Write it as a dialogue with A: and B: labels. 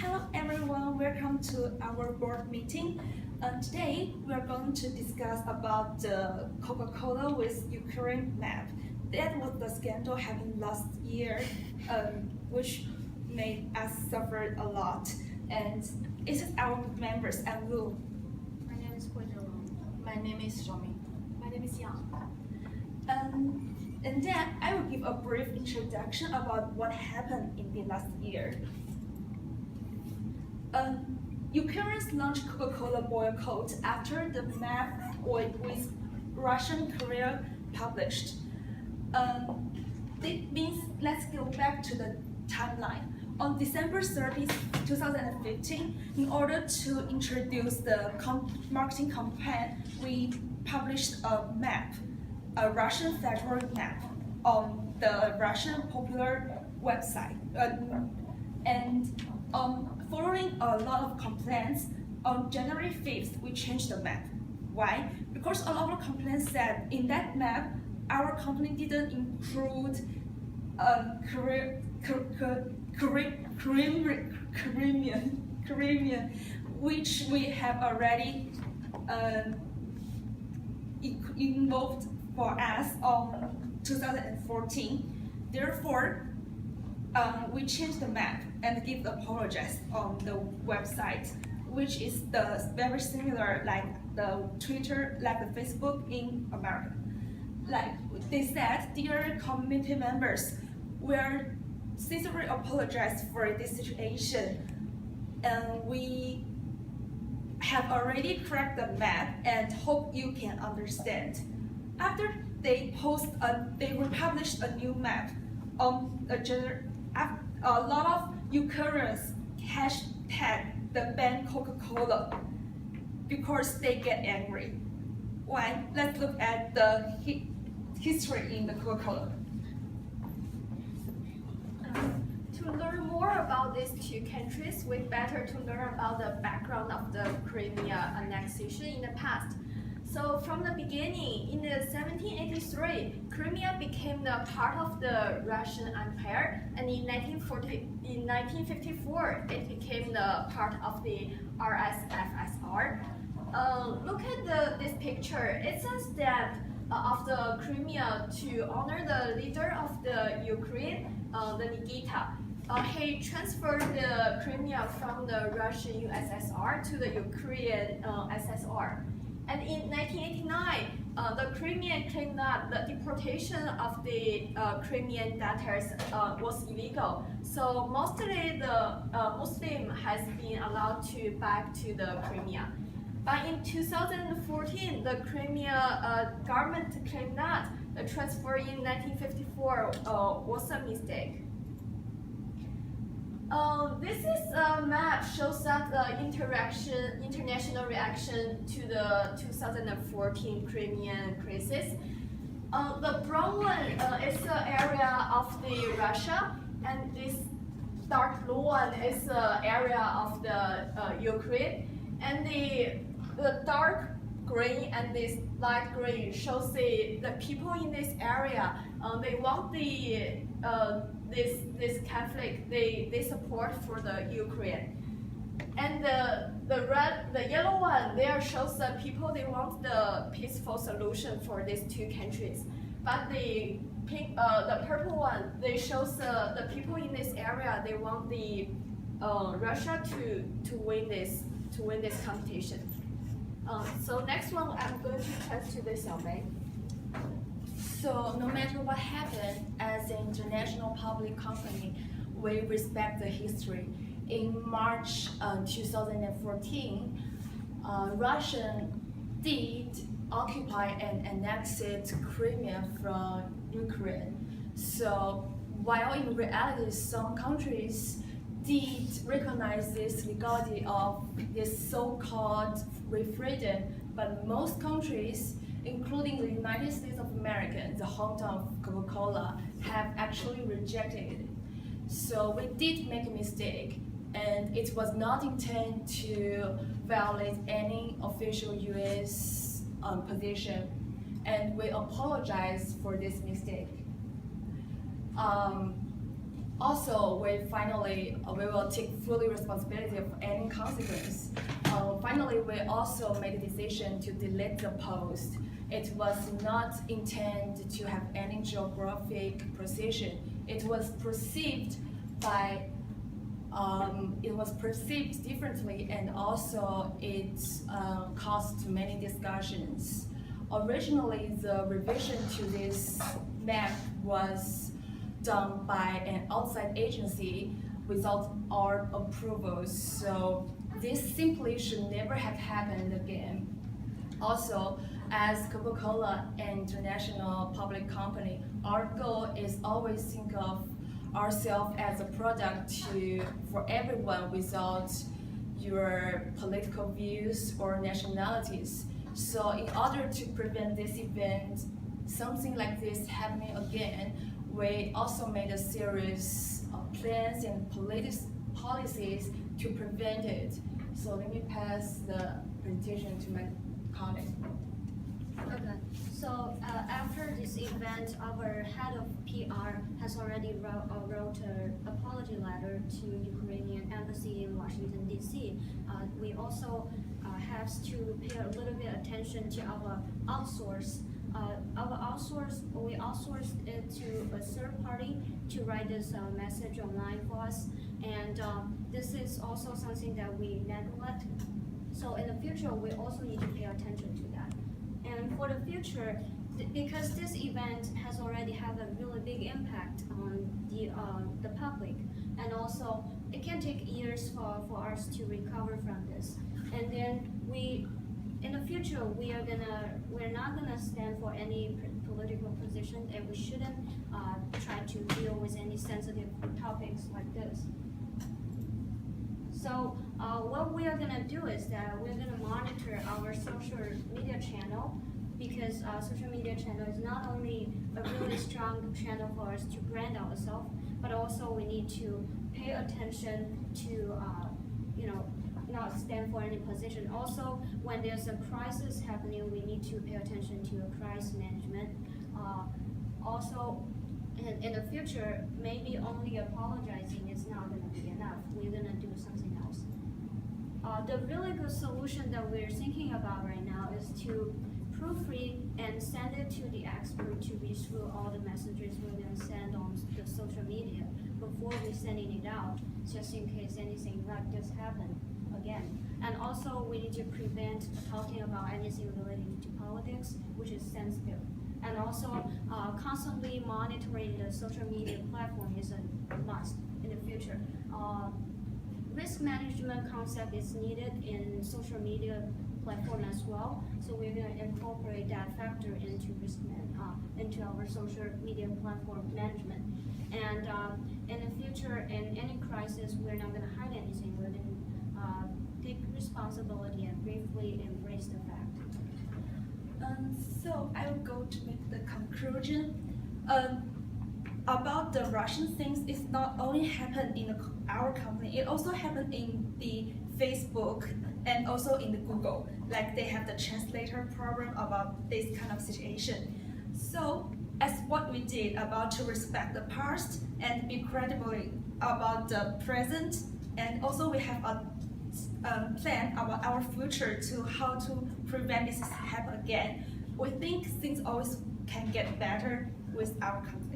A: Hello everyone, welcome to our board meeting. Today we are going to discuss about the Coca-Cola with Ukraine map. That was the scandal happened last year, which made us suffer a lot. And it is our members and Lu.
B: My name is
C: My name is Xiaoming.
B: My name is Yang.
A: And then I will give a brief introduction about what happened in the last year. Ukraine launched Coca-Cola boycott after the map with Russian Korea published. It means let's go back to the timeline. On December 30, 2015, in order to introduce the marketing campaign, we published a map, a Russian federal map on the Russian popular website. Following a lot of complaints, on January 5th, we changed the map. Why? Because a lot of complaints said in that map, our company didn't include Caribbean, which we have already involved for us on 2014. Therefore, we changed the map and give apologies on the website, which is very similar like the Twitter, like the Facebook in America. Like they said, dear community members, we are sincerely apologize for this situation, and we have already corrected the map and hope you can understand. After they republished a new map on a lot of Ukrainians hashtag the ban Coca-Cola because they get angry. Why? Let's look at the history in the Coca-Cola.
B: To learn more about these two countries, we better to learn about the background of the Crimea annexation in the past. So from the beginning, in the 1783, Crimea became the part of the Russian Empire, and in 1954, it became the part of the RSFSR. Look at this picture. It says that of the Crimea to honor the leader of the Ukraine, the Nikita. He transferred the Crimea from the Russian USSR to the Ukrainian SSR. And in 1989, the Crimean claimed that the deportation of the Crimean debtors was illegal. So mostly the Muslim has been allowed to back to the Crimea. But in 2014, the Crimea government claimed that the transfer in 1954 was a mistake. This is a map shows that the international reaction to the 2014 Crimean crisis. The brown one is the area of the Russia, and this dark blue one is the area of the Ukraine, and the dark green and this light green shows the people in this area. They want this conflict. They support for the Ukraine, and the yellow one there shows the people. They want the peaceful solution for these two countries. But the purple one they shows the people in this area. They want the Russia to win this competition. So next one, I'm going to transfer to the Xiaoming.
C: So no matter what happened, as an international public company, we respect the history. In March 2014, Russia did occupy and annex Crimea from Ukraine. So while in reality, some countries did recognize this legality of this so-called freedom, but most countries, including the United States of America, the hometown of Coca-Cola, have actually rejected it. So we did make a mistake, and it was not intended to violate any official U.S. position, and we apologize for this mistake. Also, we will take fully responsibility of any consequence. Finally, we also made a decision to delete the post. It was not intended to have any geographic precision. It was perceived differently, and also it caused many discussions. Originally, the revision to this map was done by an outside agency without our approval, so this simply should never have happened again. Also, as Coca-Cola, an international public company, our goal is always think of ourselves as a product for everyone without your political views or nationalities. So in order to prevent this event, something like this happening again, we also made a series of plans and policies to prevent it. So let me pass the presentation to my colleague.
D: Okay, so after this event, our head of PR has already wrote an apology letter to Ukrainian embassy in Washington, D.C. We also have to pay a little bit attention to our outsource. We outsourced it to a third party to write this message online for us, and this is also something that we neglect. So in the future, we also need to pay attention to that. And for the future, because this event has already had a really big impact on the public, and also it can take years for us to recover from this. And then in the future, we're not gonna stand for any political position, and we shouldn't try to deal with any sensitive topics like this. So what we are gonna do is that we're gonna monitor our social media channel, because social media channel is not only a really strong channel for us to brand ourselves, but also we need to pay attention to not stand for any position. Also, when there's a crisis happening, we need to pay attention to crisis management. Also, in the future, maybe only apologizing is not going to be enough. We're going to do something else. The really good solution that we're thinking about right now is to proofread and send it to the expert to read through all the messages we're going to send on the social media before we sending it out, just in case anything like this happen again. And also, we need to prevent talking about anything related to politics, which is sensitive. And also, constantly monitoring the social media platform is a must in the future. Risk management concept is needed in social media platform as well. So we're going to incorporate that factor into our social media platform management. And in the future, in any crisis, we're not going to hide anything. We're going to take responsibility and briefly embrace the fact.
A: So I will go to make the conclusion. About the Russian things, it's not only happened in our company, it also happened in the Facebook and also in the Google. Like they have the translator problem about this kind of situation. So as what we did about to respect the past and be credible about the present, and also we have a plan about our future to how to prevent this happen again. We think things always can get better with our company.